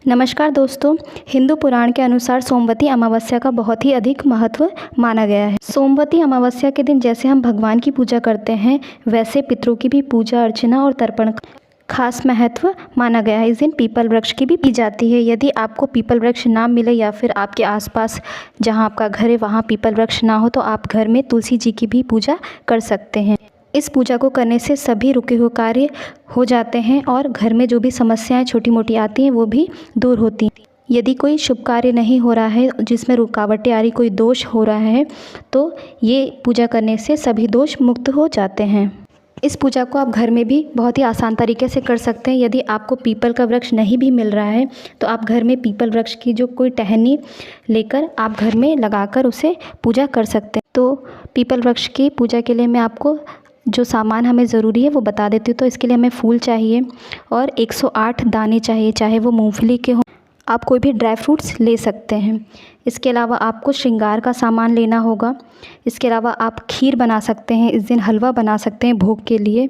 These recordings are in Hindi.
नमस्कार दोस्तों। हिंदू पुराण के अनुसार सोमवती अमावस्या का बहुत ही अधिक महत्व माना गया है। सोमवती अमावस्या के दिन जैसे हम भगवान की पूजा करते हैं, वैसे पितरों की भी पूजा अर्चना और तर्पण खास महत्व माना गया है। इस दिन पीपल वृक्ष की भी जाती है। यदि आपको पीपल वृक्ष ना मिले या फिर आपके आसपास जहां आपका घर है वहां पीपल वृक्ष ना हो, तो आप घर में तुलसी जी की भी पूजा कर सकते हैं। इस पूजा को करने से सभी रुके हुए कार्य हो जाते हैं और घर में जो भी समस्याएं छोटी मोटी आती हैं वो भी दूर होती हैं। यदि कोई शुभ कार्य नहीं हो रहा है, जिसमें रुकावटें आ रही, कोई दोष हो रहा है, तो ये पूजा करने से सभी दोष मुक्त हो जाते हैं। इस पूजा को आप घर में भी बहुत ही आसान तरीके से कर सकते हैं। यदि आपको पीपल का वृक्ष नहीं भी मिल रहा है, तो आप घर में पीपल वृक्ष की जो कोई टहनी लेकर आप घर में लगाकर उसे पूजा कर सकते हैं। तो पीपल वृक्ष की पूजा के लिए मैं आपको जो सामान हमें ज़रूरी है वो बता देती हूँ। तो इसके लिए हमें फूल चाहिए और 108 दाने चाहिए, चाहे वो मूंगफली के हों। आप कोई भी ड्राई फ्रूट्स ले सकते हैं। इसके अलावा आपको श्रृंगार का सामान लेना होगा। इसके अलावा आप खीर बना सकते हैं, इस दिन हलवा बना सकते हैं भोग के लिए।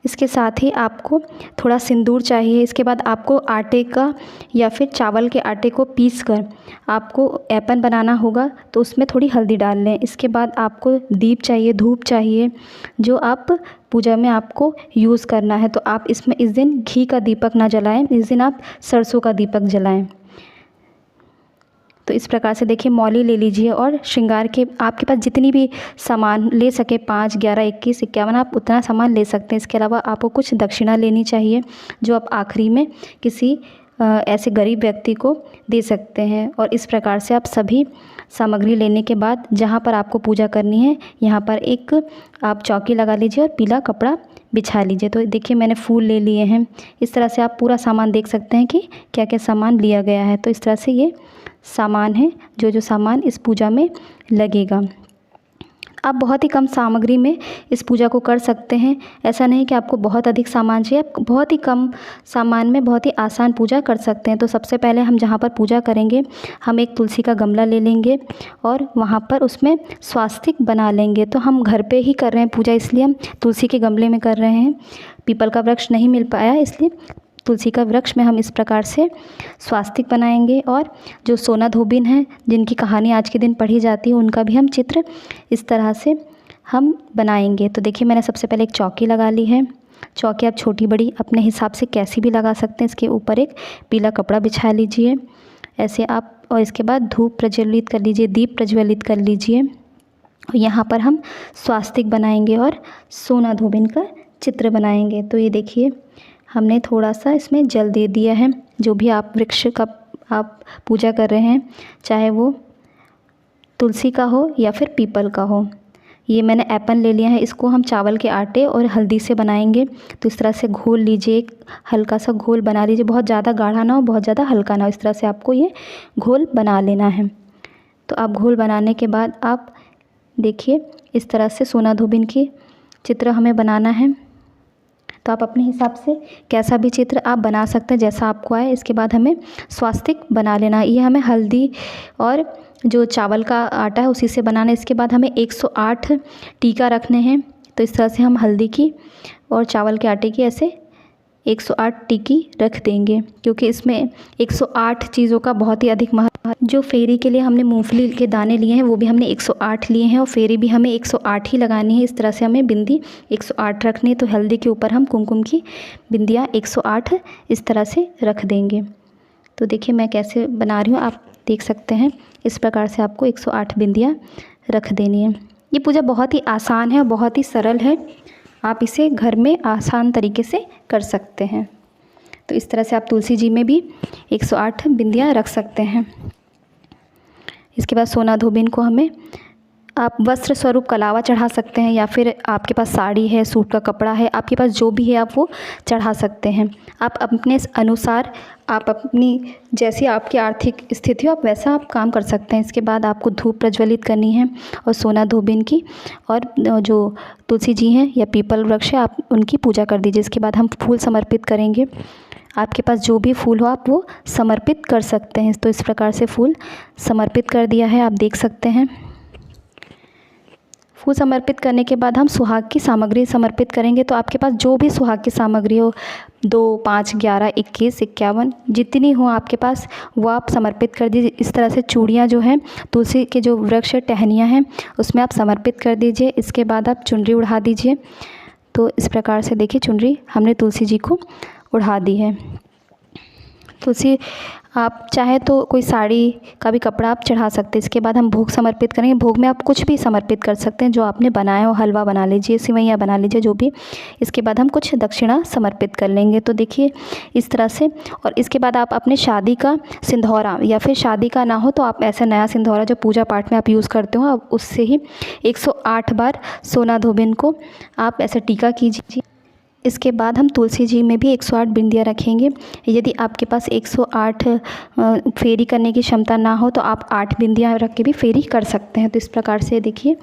इसके साथ ही आपको थोड़ा सिंदूर चाहिए। इसके बाद आपको आटे का या फिर चावल के आटे को पीस कर आपको ऐपन बनाना होगा, तो उसमें थोड़ी हल्दी डाल लें। इसके बाद आपको दीप चाहिए, धूप चाहिए, जो आप पूजा में आपको यूज़ करना है। तो आप इसमें इस दिन घी का दीपक ना जलाएं, इस दिन आप सरसों का दीपक जलाएं। तो इस प्रकार से देखिए, मौली ले लीजिए और श्रृंगार के आपके पास जितनी भी सामान ले सके, 5, 11, 21, 51, आप उतना सामान ले सकते हैं। इसके अलावा आपको कुछ दक्षिणा लेनी चाहिए, जो आप आखिरी में किसी ऐसे गरीब व्यक्ति को दे सकते हैं। और इस प्रकार से आप सभी सामग्री लेने के बाद जहाँ पर आपको पूजा करनी है, यहाँ पर एक आप चौकी लगा लीजिए और पीला कपड़ा बिछा लीजिए। तो देखिए, मैंने फूल ले लिए हैं। इस तरह से आप पूरा सामान देख सकते हैं कि क्या क्या सामान लिया गया है। तो इस तरह से ये सामान है, जो जो सामान इस पूजा में लगेगा। आप बहुत ही कम सामग्री में इस पूजा को कर सकते हैं। ऐसा नहीं कि आपको बहुत अधिक सामान चाहिए, आप बहुत ही कम सामान में बहुत ही आसान पूजा कर सकते हैं। तो सबसे पहले हम जहाँ पर पूजा करेंगे, हम एक तुलसी का गमला ले लेंगे और वहाँ पर उसमें स्वास्तिक बना लेंगे। तो हम घर पे ही कर रहे हैं पूजा, इसलिए हम तुलसी के गमले में कर रहे हैं। पीपल का वृक्ष नहीं मिल पाया, इसलिए तुलसी का वृक्ष में हम इस प्रकार से स्वास्तिक बनाएंगे। और जो सोना धोबिन है, जिनकी कहानी आज के दिन पढ़ी जाती है, उनका भी हम चित्र इस तरह से हम बनाएंगे। तो देखिए, मैंने सबसे पहले एक चौकी लगा ली है। चौकी आप छोटी बड़ी अपने हिसाब से कैसी भी लगा सकते हैं। इसके ऊपर एक पीला कपड़ा बिछा लीजिए ऐसे आप, और इसके बाद धूप प्रज्वलित कर लीजिए, दीप प्रज्वलित कर लीजिए। और यहाँ पर हम स्वास्तिक बनाएंगे और सोना धोबिन का चित्र बनाएंगे। तो ये देखिए, हमने थोड़ा सा इसमें जल दे दिया है। जो भी आप वृक्ष का आप पूजा कर रहे हैं, चाहे वो तुलसी का हो या फिर पीपल का हो। ये मैंने ऐपन ले लिया है, इसको हम चावल के आटे और हल्दी से बनाएंगे। तो इस तरह से घोल लीजिए, एक हल्का सा घोल बना लीजिए, बहुत ज़्यादा गाढ़ा ना हो, बहुत ज़्यादा हल्का ना हो। इस तरह से आपको ये घोल बना लेना है। तो आप घोल बनाने के बाद आप देखिए, इस तरह से सोना धोबिन की चित्र हमें बनाना है। तो आप अपने हिसाब से कैसा भी चित्र आप बना सकते हैं, जैसा आपको आए। इसके बाद हमें स्वास्तिक बना लेना है। ये हमें हल्दी और जो चावल का आटा है उसी से बनाना है। इसके बाद हमें 108 टीका रखने हैं। तो इस तरह से हम हल्दी की और चावल के आटे की ऐसे 108 टिक्की रख देंगे, क्योंकि इसमें 108 चीज़ों का बहुत ही अधिक महत्व। जो फेरी के लिए हमने मूंगफली के दाने लिए हैं, वो भी हमने 108 लिए हैं और फेरी भी हमें 108 ही लगानी है। इस तरह से हमें बिंदी 108 रखनी है। तो हल्दी के ऊपर हम कुमकुम की बिंदियाँ 108 इस तरह से रख देंगे। तो देखिए, मैं कैसे बना रही हूँ, आप देख सकते हैं। इस प्रकार से आपको 108 बिंदियाँ रख देनी है। ये पूजा बहुत ही आसान है और बहुत ही सरल है। आप इसे घर में आसान तरीके से कर सकते हैं। तो इस तरह से आप तुलसी जी में भी 108 बिंदियाँ रख सकते हैं। इसके बाद सोना धोबिन को हमें आप वस्त्र स्वरूप कलावा चढ़ा सकते हैं, या फिर आपके पास साड़ी है, सूट का कपड़ा है, आपके पास जो भी है आप वो चढ़ा सकते हैं। आप अपने अनुसार, आप अपनी जैसी आपकी आर्थिक स्थिति हो, आप वैसा आप काम कर सकते हैं। इसके बाद आपको धूप प्रज्वलित करनी है और सोना धोबिन की, और जो तुलसी जी हैं या पीपल वृक्ष है, आप उनकी पूजा कर दीजिए। इसके बाद हम फूल समर्पित करेंगे। आपके पास जो भी फूल हो आप वो समर्पित कर सकते हैं। तो इस प्रकार से फूल समर्पित कर दिया है, आप देख सकते हैं। फूल समर्पित करने के बाद हम सुहाग की सामग्री समर्पित करेंगे। तो आपके पास जो भी सुहाग की सामग्री हो, 2, 5, 11, 21, 51 जितनी हो आपके पास, वो आप समर्पित कर दीजिए। इस तरह से चूड़ियाँ जो हैं, तुलसी के जो वृक्ष टहनियाँ हैं उसमें आप समर्पित कर दीजिए। इसके बाद आप चुनरी उड़ा दीजिए। तो इस प्रकार से देखिए चुनरी हमने तुलसी जी को उड़ा दी है। तुलसी आप चाहे तो कोई साड़ी का भी कपड़ा आप चढ़ा सकते हैं। इसके बाद हम भोग समर्पित करेंगे। भोग में आप कुछ भी समर्पित कर सकते हैं जो आपने बनाया हो, हलवा बना लीजिए, सिवैयाँ बना लीजिए, जो भी। इसके बाद हम कुछ दक्षिणा समर्पित कर लेंगे। तो देखिए इस तरह से। और इसके बाद आप अपने शादी का सिंधौरा, या फिर शादी का ना हो तो आप ऐसा नया सिंधौरा जो पूजा पाठ में आप यूज़ करते हो, आप उससे ही 108 बार सोना धोबिन को आप ऐसा टीका कीजिए। इसके बाद हम तुलसी जी में भी 108 बिंदियाँ रखेंगे। यदि आपके पास 108 फेरी करने की क्षमता ना हो तो आप 8 बिंदियाँ रख के भी फेरी कर सकते हैं। तो इस प्रकार से देखिए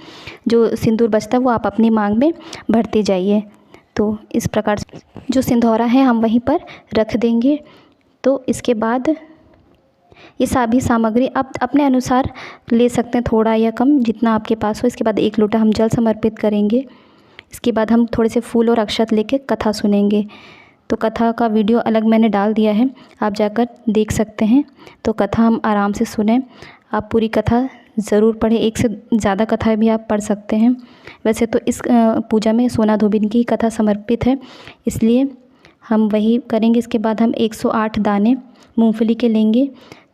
जो सिंदूर बचता है वो आप अपनी मांग में भरते जाइए। तो इस प्रकार से जो सिंधौरा है हम वहीं पर रख देंगे। तो इसके बाद ये सभी सामग्री आप अपने अनुसार ले सकते हैं, थोड़ा या कम जितना आपके पास हो। इसके बाद 1 लोटा हम जल समर्पित करेंगे। इसके बाद हम थोड़े से फूल और अक्षत लेके कथा सुनेंगे। तो कथा का वीडियो अलग मैंने डाल दिया है, आप जाकर देख सकते हैं। तो कथा हम आराम से सुने। आप पूरी कथा ज़रूर पढ़ें, एक से ज़्यादा कथा भी आप पढ़ सकते हैं। वैसे तो इस पूजा में सोना धोबिन की कथा समर्पित है, इसलिए हम वही करेंगे। इसके बाद हम 108 दाने मूँगफली के लेंगे।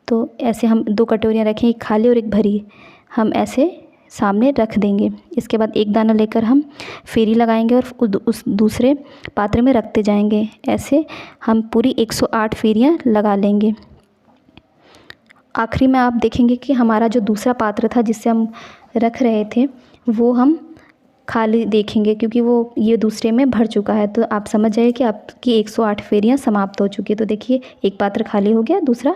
तो ऐसे हम 2 कटोरियाँ रखें, एक खाली और एक भरी, हम ऐसे सामने रख देंगे। इसके बाद एक दाना लेकर हम फेरी लगाएंगे और उस दूसरे पात्र में रखते जाएंगे। ऐसे हम पूरी 108 फेरियां लगा लेंगे। आखिरी में आप देखेंगे कि हमारा जो दूसरा पात्र था जिससे हम रख रहे थे वो हम खाली देखेंगे, क्योंकि वो ये दूसरे में भर चुका है। तो आप समझ जाइए कि आपकी 108 फेरियां समाप्त हो चुकी है। तो देखिए एक पात्र खाली हो गया, दूसरा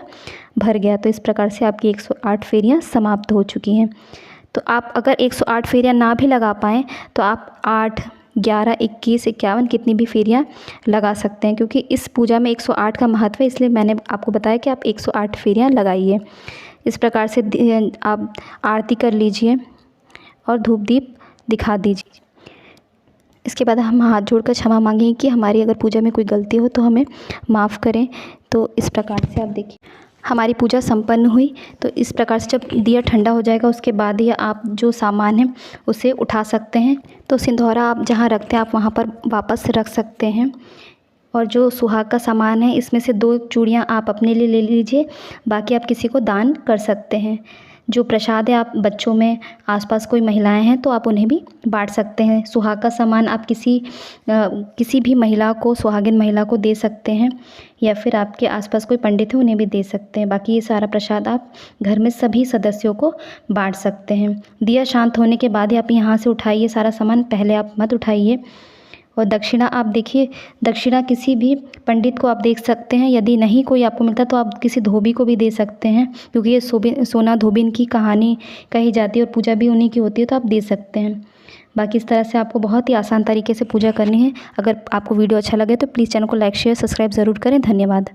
भर गया। तो इस प्रकार से आपकी 108 फेरियां समाप्त हो चुकी हैं। तो आप अगर 108 फेरियां ना भी लगा पाएँ तो आप 8, 11, 21, 51 कितनी भी फेरियां लगा सकते हैं, क्योंकि इस पूजा में 108 का महत्व है, इसलिए मैंने आपको बताया कि आप 108 फेरियां लगाइए। इस प्रकार से आप आरती कर लीजिए और धूप दीप दिखा दीजिए। इसके बाद हम हाथ जोड़कर क्षमा मांगेंगे कि हमारी अगर पूजा में कोई गलती हो तो हमें माफ़ करें। तो इस प्रकार से आप देखिए हमारी पूजा संपन्न हुई। तो इस प्रकार से जब दिया ठंडा हो जाएगा उसके बाद ही आप जो सामान है उसे उठा सकते हैं। तो सिंधौरा आप जहाँ रखते हैं आप वहाँ पर वापस रख सकते हैं। और जो सुहाग का सामान है इसमें से 2 चूड़ियाँ आप अपने लिए ले लीजिए, बाकी आप किसी को दान कर सकते हैं। जो प्रसाद है आप बच्चों में, आसपास कोई महिलाएं हैं तो आप उन्हें भी बांट सकते हैं। सुहाग का सामान आप किसी भी महिला को, सुहागिन महिला को दे सकते हैं, या फिर आपके आसपास कोई पंडित है उन्हें भी दे सकते हैं। बाकी ये सारा प्रसाद आप घर में सभी सदस्यों को बांट सकते हैं। दिया शांत होने के बाद ही आप यहाँ से उठाइए सारा सामान, पहले आप मत उठाइए। और दक्षिणा आप देखिए, दक्षिणा किसी भी पंडित को आप देख सकते हैं। यदि नहीं कोई आपको मिलता तो आप किसी धोबी को भी दे सकते हैं, क्योंकि ये सोना धोबिन की कहानी कही जाती है और पूजा भी उन्हीं की होती है, तो आप दे सकते हैं। बाकी इस तरह से आपको बहुत ही आसान तरीके से पूजा करनी है। अगर आपको वीडियो अच्छा लगे तो प्लीज़ चैनल को लाइक, शेयर, सब्सक्राइब ज़रूर करें। धन्यवाद।